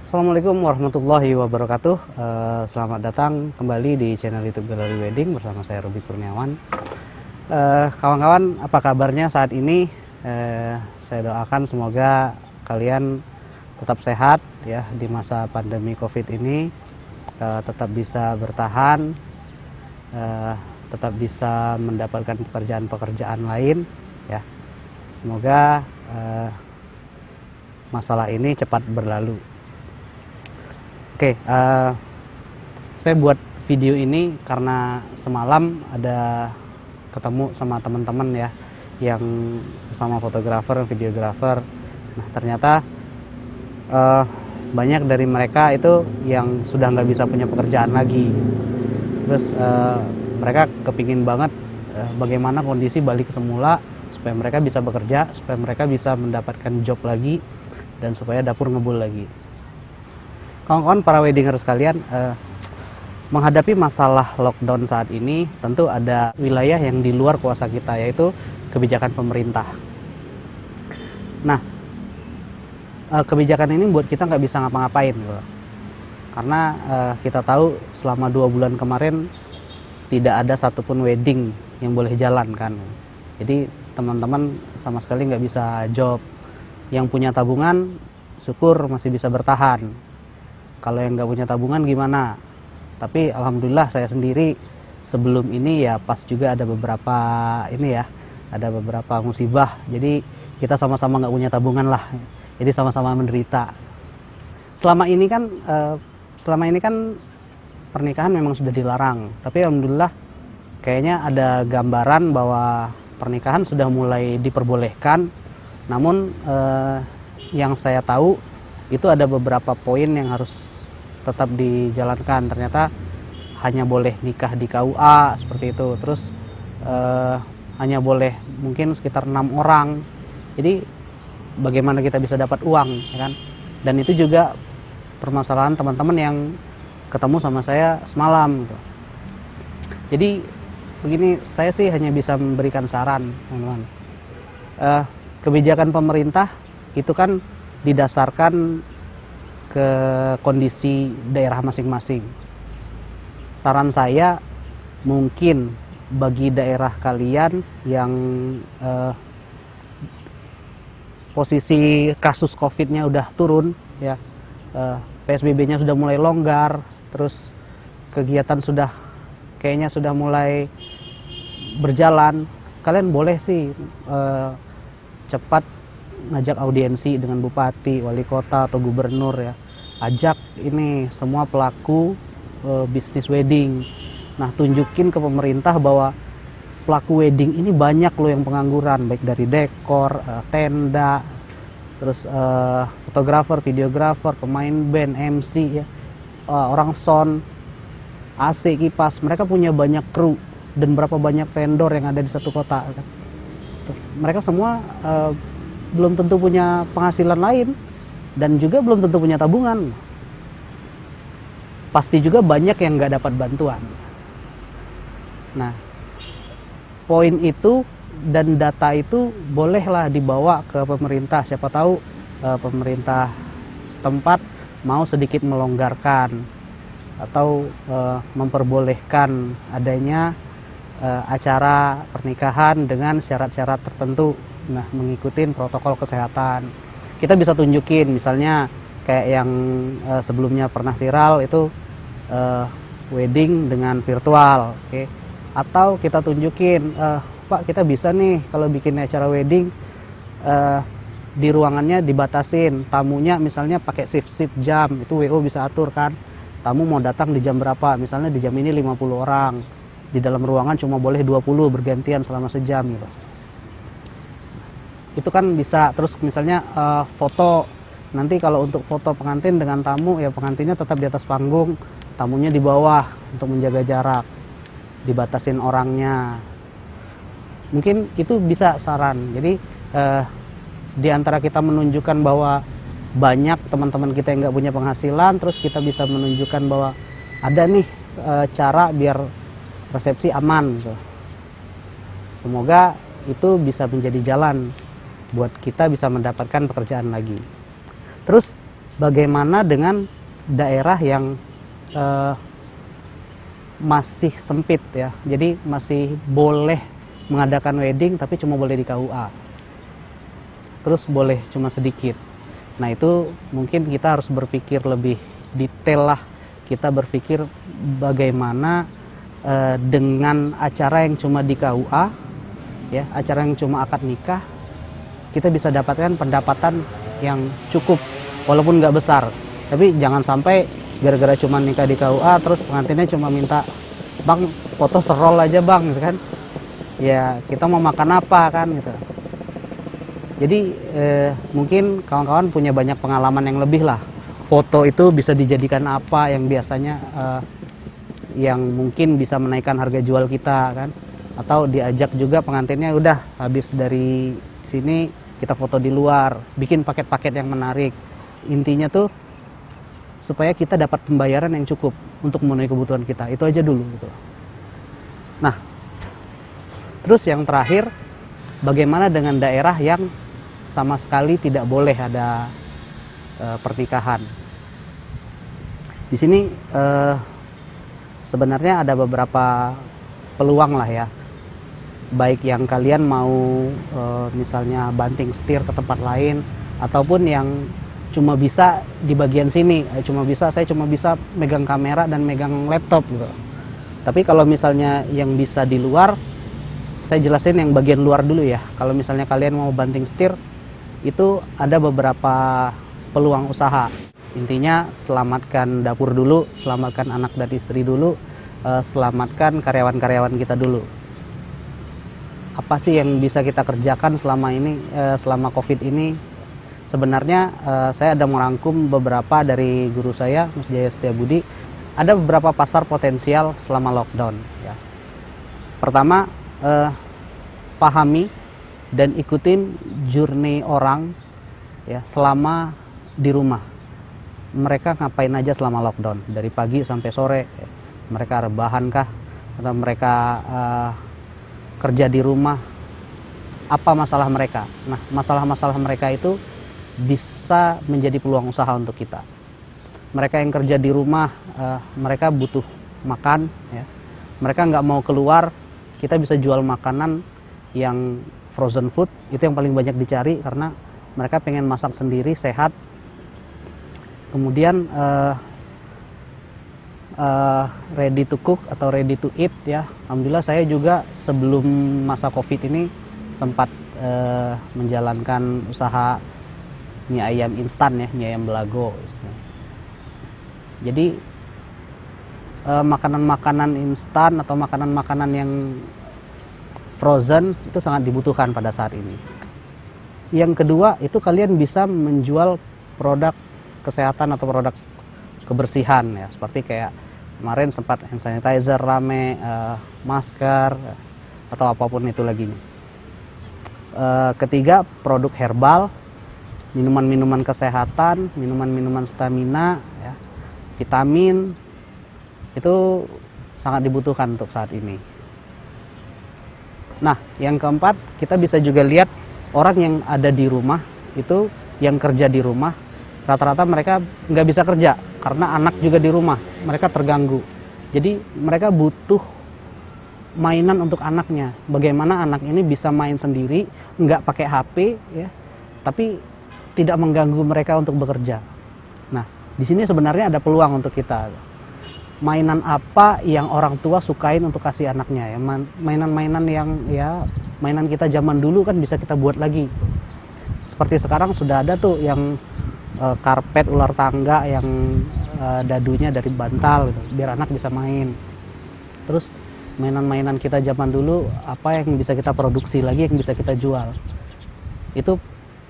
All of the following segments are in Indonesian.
Assalamualaikum warahmatullahi wabarakatuh. Selamat datang kembali di channel YouTube Galeri Wedding bersama saya Robi Kurniawan. Kawan-kawan, apa kabarnya saat ini? Saya doakan semoga kalian tetap sehat ya di masa pandemi COVID ini, tetap bisa bertahan, tetap bisa mendapatkan pekerjaan-pekerjaan lain ya. Semoga masalah ini cepat berlalu. Oke, saya buat video ini karena semalam ada ketemu sama teman-teman ya yang sesama fotografer, videografer. Nah ternyata banyak dari mereka itu yang sudah nggak bisa punya pekerjaan lagi. Terus mereka kepingin banget bagaimana kondisi balik ke semula supaya mereka bisa bekerja, supaya mereka bisa mendapatkan job lagi, dan supaya dapur ngebul lagi. Kawan-kawan para weddingers sekalian, menghadapi masalah lockdown saat ini tentu ada wilayah yang di luar kuasa kita, yaitu kebijakan pemerintah. Nah, kebijakan ini buat kita nggak bisa ngapa-ngapain gitu. Karena kita tahu selama 2 bulan kemarin tidak ada satupun wedding yang boleh jalan kan. Jadi teman-teman sama sekali nggak bisa job. Yang punya tabungan syukur masih bisa bertahan. Kalau yang nggak punya tabungan gimana? Tapi alhamdulillah saya sendiri sebelum ini ya pas juga ada beberapa ini ya, ada beberapa musibah. Jadi kita sama-sama nggak punya tabungan lah. Jadi sama-sama menderita. Selama ini kan pernikahan memang sudah dilarang. Tapi alhamdulillah kayaknya ada gambaran bahwa pernikahan sudah mulai diperbolehkan. Namun yang saya tahu itu ada beberapa poin yang harus tetap dijalankan. Ternyata hanya boleh nikah di KUA seperti itu. Terus hanya boleh mungkin sekitar 6 orang. Jadi bagaimana kita bisa dapat uang, ya kan? Dan itu juga permasalahan teman-teman yang ketemu sama saya semalam gitu. Jadi begini, saya sih hanya bisa memberikan saran, teman-teman. Kebijakan pemerintah itu kan didasarkan ke kondisi daerah masing-masing. Saran saya, mungkin bagi daerah kalian yang posisi kasus COVID-nya udah turun ya, PSBB-nya sudah mulai longgar, terus kegiatan kayaknya sudah mulai berjalan, kalian boleh sih cepat ngajak audiensi dengan bupati, wali kota atau gubernur ya. Ajak ini semua pelaku bisnis wedding. Nah, tunjukin ke pemerintah bahwa pelaku wedding ini banyak loh yang pengangguran, baik dari dekor, tenda, terus fotografer, videografer, pemain band, MC ya, orang sound, AC, kipas. Mereka punya banyak kru dan berapa banyak vendor yang ada di satu kota kan. Mereka semua belum tentu punya penghasilan lain dan juga belum tentu punya tabungan. Pasti juga banyak yang nggak dapat bantuan. Nah, poin itu dan data itu bolehlah dibawa ke pemerintah. Siapa tahu pemerintah setempat mau sedikit melonggarkan atau memperbolehkan adanya acara pernikahan dengan syarat-syarat tertentu. Nah, mengikuti protokol kesehatan. Kita bisa tunjukin misalnya kayak yang sebelumnya pernah viral itu wedding dengan virtual, oke? Atau kita tunjukin, Pak, kita bisa nih kalau bikin acara wedding di ruangannya dibatasin, tamunya misalnya pakai shift jam, itu WO bisa atur kan. Tamu mau datang di jam berapa, misalnya di jam ini 50 orang, di dalam ruangan cuma boleh 20 bergantian selama sejam gitu. Itu kan bisa. Terus misalnya foto, nanti kalau untuk foto pengantin dengan tamu ya pengantinnya tetap di atas panggung, tamunya di bawah untuk menjaga jarak, dibatasin orangnya. Mungkin itu bisa saran. Jadi di antara kita menunjukkan bahwa banyak teman-teman kita yang nggak punya penghasilan, terus kita bisa menunjukkan bahwa ada nih cara biar resepsi aman gitu. Semoga itu bisa menjadi jalan buat kita bisa mendapatkan pekerjaan lagi. Terus bagaimana dengan daerah yang masih sempit ya, jadi masih boleh mengadakan wedding tapi cuma boleh di KUA, terus boleh cuma sedikit. Nah itu mungkin kita harus berpikir lebih detail lah, kita berpikir bagaimana dengan acara yang cuma di KUA ya, acara yang cuma akad nikah, kita bisa dapatkan pendapatan yang cukup walaupun nggak besar. Tapi jangan sampai gara-gara cuma nikah di KUA terus pengantinnya cuma minta, "Bang, foto serol aja bang," gitu kan. Ya kita mau makan apa kan gitu. Jadi mungkin kawan-kawan punya banyak pengalaman yang lebih lah. Foto itu bisa dijadikan apa yang biasanya yang mungkin bisa menaikkan harga jual kita kan. Atau diajak juga pengantinnya, udah habis dari sini kita foto di luar, bikin paket-paket yang menarik. Intinya tuh supaya kita dapat pembayaran yang cukup untuk memenuhi kebutuhan kita. Itu aja dulu gitu. Nah, terus yang terakhir, bagaimana dengan daerah yang sama sekali tidak boleh ada pernikahan. Di sini sebenarnya ada beberapa peluang lah ya. Baik yang kalian mau misalnya banting setir ke tempat lain, ataupun yang cuma bisa di bagian sini, saya cuma bisa megang kamera dan megang laptop gitu. Tapi kalau misalnya yang bisa di luar, saya jelasin yang bagian luar dulu ya. Kalau misalnya kalian mau banting setir, itu ada beberapa peluang usaha. Intinya selamatkan dapur dulu, selamatkan anak dan istri dulu, selamatkan karyawan-karyawan kita dulu. Apa sih yang bisa kita kerjakan selama ini, selama COVID ini? Sebenarnya saya ada merangkum beberapa dari guru saya, Mas Jaya Setiabudi. Ada beberapa pasar potensial selama lockdown. Ya. Pertama, pahami dan ikutin journey orang ya selama di rumah. Mereka ngapain aja selama lockdown, dari pagi sampai sore. Ya. Mereka rebahan kah? Atau mereka kerja di rumah? Apa masalah mereka? Nah, masalah-masalah mereka itu bisa menjadi peluang usaha untuk kita. Mereka yang kerja di rumah, mereka butuh makan, ya. Mereka nggak mau keluar, kita bisa jual makanan yang frozen food, itu yang paling banyak dicari karena mereka pengen masak sendiri, sehat. Kemudian ready to cook atau ready to eat ya. Alhamdulillah saya juga sebelum masa COVID ini sempat menjalankan usaha mie ayam instan ya, mie ayam belago. Jadi makanan-makanan instan atau makanan-makanan yang frozen itu sangat dibutuhkan pada saat ini. Yang kedua itu kalian bisa menjual produk kesehatan atau produk kebersihan ya, seperti kayak kemarin sempat hand sanitizer rame, masker atau apapun itu lagi. Ketiga, produk herbal, minuman-minuman kesehatan, minuman-minuman stamina, ya, vitamin, itu sangat dibutuhkan untuk saat ini. Nah, yang keempat, kita bisa juga lihat orang yang ada di rumah, itu yang kerja di rumah, rata-rata mereka nggak bisa kerja, karena anak juga di rumah, mereka terganggu. Jadi mereka butuh mainan untuk anaknya. Bagaimana anak ini bisa main sendiri, nggak pakai HP, ya, tapi tidak mengganggu mereka untuk bekerja. Nah, di sini sebenarnya ada peluang untuk kita. Mainan apa yang orang tua sukain untuk kasih anaknya? Ya, mainan-mainan yang ya mainan kita zaman dulu kan bisa kita buat lagi. Seperti sekarang sudah ada tuh yang karpet ular tangga yang dadunya dari bantal gitu, biar anak bisa main. Terus mainan-mainan kita zaman dulu apa yang bisa kita produksi lagi, yang bisa kita jual. Itu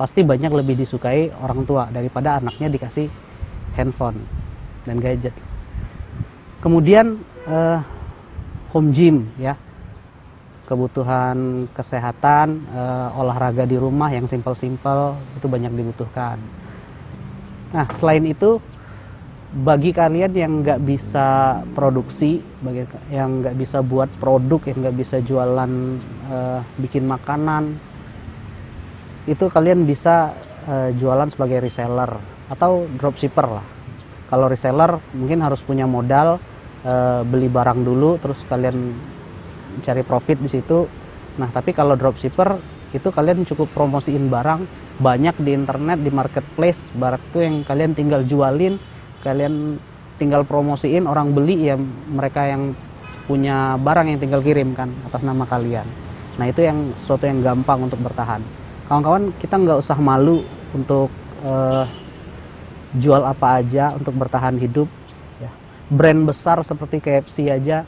pasti banyak lebih disukai orang tua daripada anaknya dikasih handphone dan gadget. Kemudian home gym ya, kebutuhan kesehatan, olahraga di rumah yang simpel-simpel itu banyak dibutuhkan. Nah, selain itu bagi kalian yang nggak bisa produksi, bagi yang nggak bisa buat produk, yang nggak bisa jualan, bikin makanan, itu kalian bisa jualan sebagai reseller atau dropshipper lah. Kalau reseller mungkin harus punya modal, beli barang dulu terus kalian cari profit di situ. Nah, tapi kalau dropshipper itu kalian cukup promosiin barang banyak di internet, di marketplace, barang itu yang kalian tinggal jualin, kalian tinggal promosiin, orang beli ya mereka yang punya barang yang tinggal kirim kan atas nama kalian. Nah, itu yang sesuatu yang gampang untuk bertahan. Kawan-kawan, kita nggak usah malu untuk jual apa aja untuk bertahan hidup ya. Brand besar seperti KFC aja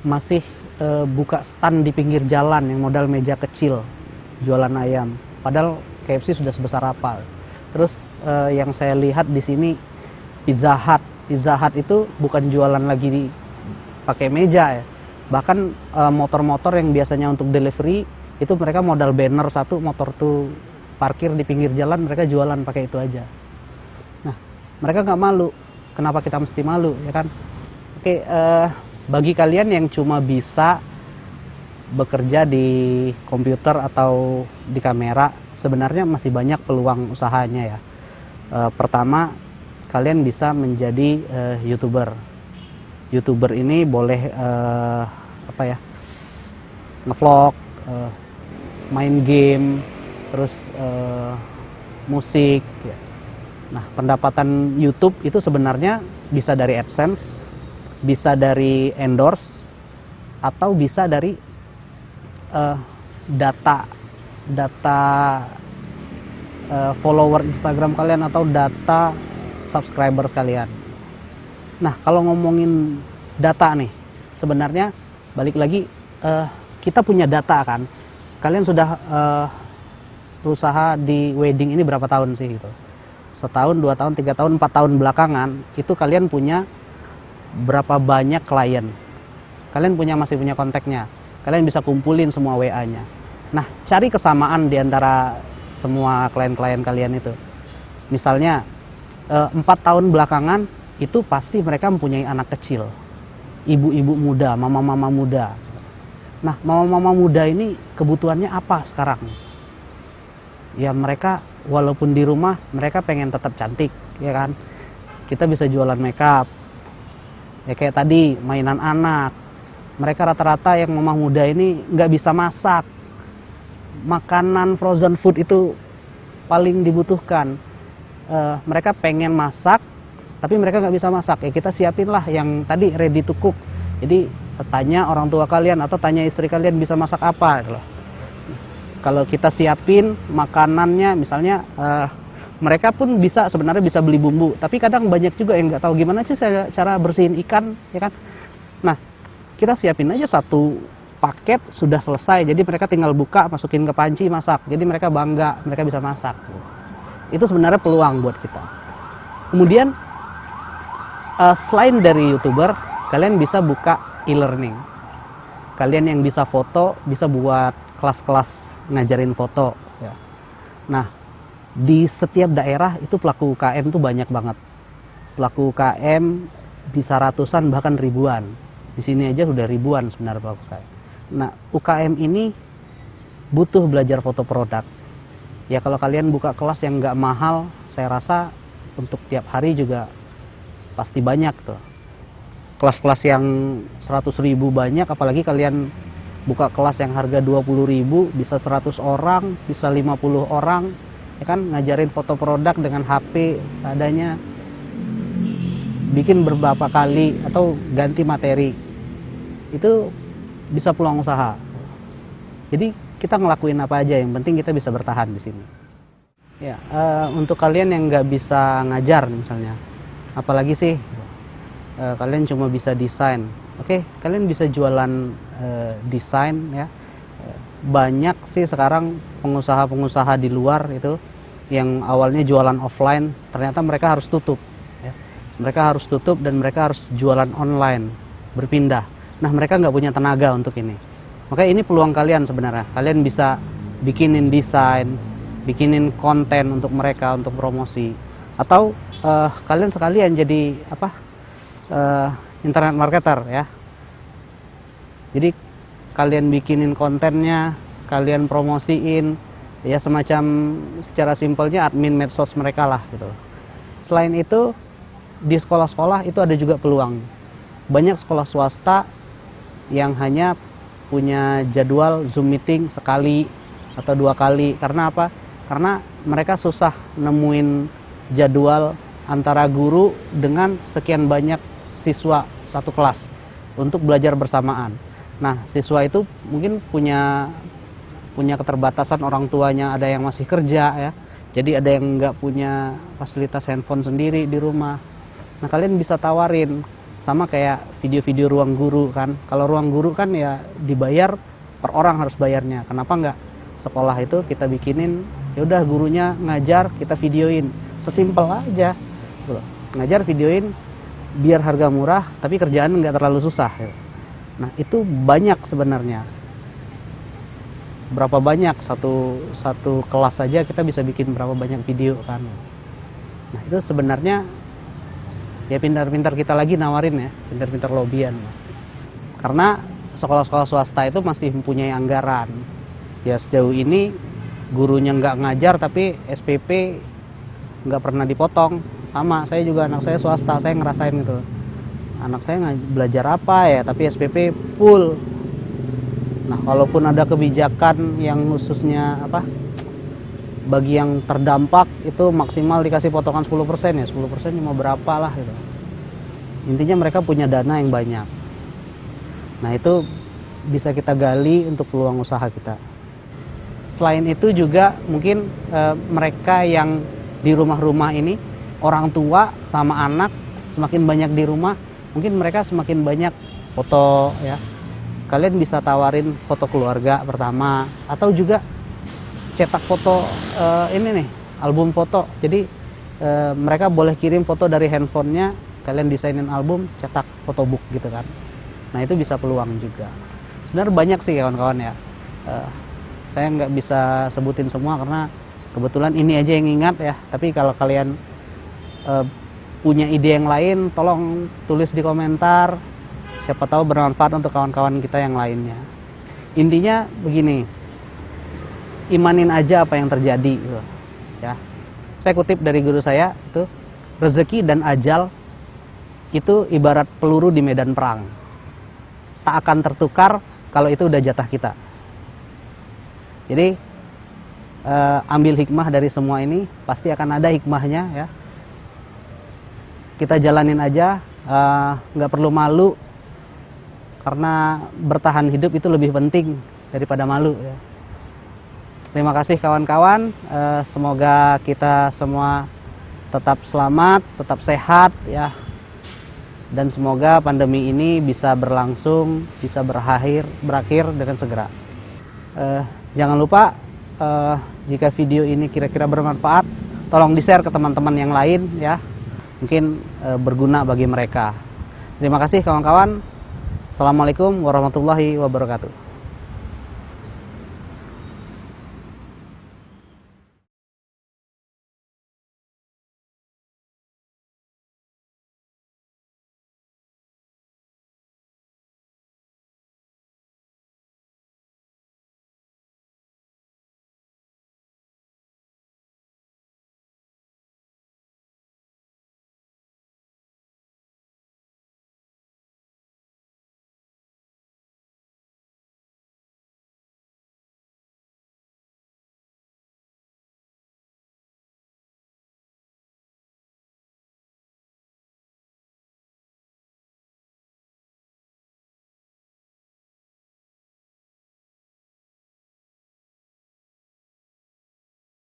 masih buka stand di pinggir jalan yang modal meja kecil jualan ayam, padahal KFC sudah sebesar apa. Terus yang saya lihat di sini Pizza Hut itu bukan jualan lagi pakai meja ya, bahkan motor-motor yang biasanya untuk delivery itu mereka modal banner satu, motor tuh parkir di pinggir jalan, mereka jualan pakai itu aja. Nah, mereka nggak malu. Kenapa kita mesti malu, ya kan? Oke, bagi kalian yang cuma bisa bekerja di komputer atau di kamera, sebenarnya masih banyak peluang usahanya ya. Pertama, kalian bisa menjadi YouTuber. YouTuber ini boleh ngevlog, main game, terus musik ya. Nah, pendapatan YouTube itu sebenarnya bisa dari AdSense, bisa dari endorse, atau bisa dari data follower Instagram kalian atau data subscriber kalian. Nah, kalau ngomongin data nih, sebenarnya balik lagi kita punya data kan. Kalian sudah berusaha di wedding ini berapa tahun sih gitu? Setahun, 2 tahun, 3 tahun, 4 tahun belakangan itu kalian punya berapa banyak klien? Kalian masih punya kontaknya. Kalian bisa kumpulin semua WA-nya. Nah, cari kesamaan di antara semua klien-klien kalian itu. Misalnya 4 tahun belakangan itu pasti mereka mempunyai anak kecil, ibu-ibu muda, mama-mama muda. Nah, mama-mama muda ini kebutuhannya apa sekarang? Ya mereka walaupun di rumah mereka pengen tetap cantik, ya kan? Kita bisa jualan makeup. Ya kayak tadi mainan anak. Mereka rata-rata yang mama muda ini nggak bisa masak. Makanan frozen food itu paling dibutuhkan. Mereka pengen masak, tapi mereka nggak bisa masak. Ya kita siapin lah yang tadi ready to cook. Jadi tanya orang tua kalian atau tanya istri kalian bisa masak apa gitu loh. Kalau kita siapin makanannya, misalnya mereka pun sebenarnya bisa beli bumbu, tapi kadang banyak juga yang nggak tahu gimana sih cara bersihin ikan, ya kan? Nah, kita siapin aja satu paket sudah selesai, jadi mereka tinggal buka, masukin ke panci, masak. Jadi mereka bangga, mereka bisa masak. Itu sebenarnya peluang buat kita. Kemudian selain dari YouTuber, kalian bisa buka e-learning. Kalian yang bisa foto bisa buat kelas-kelas ngajarin foto ya. Nah, di setiap daerah itu pelaku UKM tuh banyak banget. Pelaku UKM bisa ratusan bahkan ribuan. Di sini aja udah ribuan sebenarnya pelaku UKM. Nah, UKM ini butuh belajar foto produk. Ya kalau kalian buka kelas yang nggak mahal, saya rasa untuk tiap hari juga pasti banyak tuh. Kelas-kelas yang 100.000 banyak, apalagi kalian buka kelas yang harga 20.000, bisa 100 orang, bisa 50 orang, ya kan, ngajarin foto produk dengan HP seadanya, bikin beberapa kali atau ganti materi, itu bisa peluang usaha. Jadi kita ngelakuin apa aja, yang penting kita bisa bertahan di sini. Ya, untuk kalian yang nggak bisa ngajar misalnya, apalagi sih kalian cuma bisa desain. Oke, kalian bisa jualan desain ya. Banyak sih sekarang pengusaha-pengusaha di luar itu yang awalnya jualan offline, ternyata mereka harus tutup ya. Mereka harus tutup dan mereka harus jualan online, berpindah. Nah, mereka nggak punya tenaga untuk ini. Makanya ini peluang kalian sebenarnya. Kalian bisa bikinin desain, bikinin konten untuk mereka, untuk promosi. Atau kalian sekalian jadi internet marketer ya. Jadi kalian bikinin kontennya, kalian promosiin, ya semacam secara simpelnya admin medsos mereka lah gitu. Selain itu di sekolah-sekolah itu ada juga peluang. Banyak sekolah swasta yang hanya punya jadwal Zoom meeting sekali atau 2 kali. Karena apa? Karena mereka susah nemuin jadwal antara guru dengan sekian banyak siswa satu kelas untuk belajar bersamaan. Nah, siswa itu mungkin punya keterbatasan orang tuanya, ada yang masih kerja ya. Jadi ada yang nggak punya fasilitas handphone sendiri di rumah. Nah, kalian bisa tawarin sama kayak video-video ruang guru kan. Kalau ruang guru kan ya dibayar per orang harus bayarnya. Kenapa nggak sekolah itu kita bikinin ya udah gurunya ngajar, kita videoin. Sesimpel aja. Gitu. Ngajar videoin biar harga murah tapi kerjaan nggak terlalu susah. Gitu. Nah, itu banyak sebenarnya. Berapa banyak satu kelas saja kita bisa bikin berapa banyak video kan. Nah, itu sebenarnya ya pintar-pintar kita lagi nawarin ya, pintar-pintar lobbyan. Karena sekolah-sekolah swasta itu masih mempunyai anggaran. Ya sejauh ini gurunya nggak ngajar tapi SPP nggak pernah dipotong. Sama, saya juga anak saya swasta, saya ngerasain gitu. Anak saya belajar apa ya, tapi SPP full. Nah, kalaupun ada kebijakan yang khususnya bagi yang terdampak itu maksimal dikasih potongan 10% ya, 10% cuma berapa lah gitu. Intinya mereka punya dana yang banyak. Nah, itu bisa kita gali untuk peluang usaha kita. Selain itu juga mungkin mereka yang di rumah-rumah ini, orang tua sama anak semakin banyak di rumah, mungkin mereka semakin banyak foto ya. Kalian bisa tawarin foto keluarga pertama atau juga cetak foto ini nih, album foto. Jadi mereka boleh kirim foto dari handphonenya, kalian desainin album, cetak photobook gitu kan. Nah, itu bisa peluang juga. Sebenarnya banyak sih kawan-kawan ya. Saya nggak bisa sebutin semua karena kebetulan ini aja yang ingat ya. Tapi kalau kalian punya ide yang lain, tolong tulis di komentar. Siapa tahu bermanfaat untuk kawan-kawan kita yang lainnya. Intinya begini, imanin aja apa yang terjadi gitu, ya. Saya kutip dari guru saya itu, rezeki dan ajal itu ibarat peluru di medan perang. Tak akan tertukar kalau itu udah jatah kita. Jadi ambil hikmah dari semua ini, pasti akan ada hikmahnya ya. Kita jalanin aja, nggak perlu malu. Karena bertahan hidup itu lebih penting daripada malu ya. Terima kasih kawan-kawan, semoga kita semua tetap selamat, tetap sehat ya. Dan semoga pandemi ini bisa berlangsung, bisa berakhir dengan segera. Jangan lupa jika video ini kira-kira bermanfaat, tolong di-share ke teman-teman yang lain ya. Mungkin berguna bagi mereka. Terima kasih kawan-kawan. Assalamualaikum warahmatullahi wabarakatuh.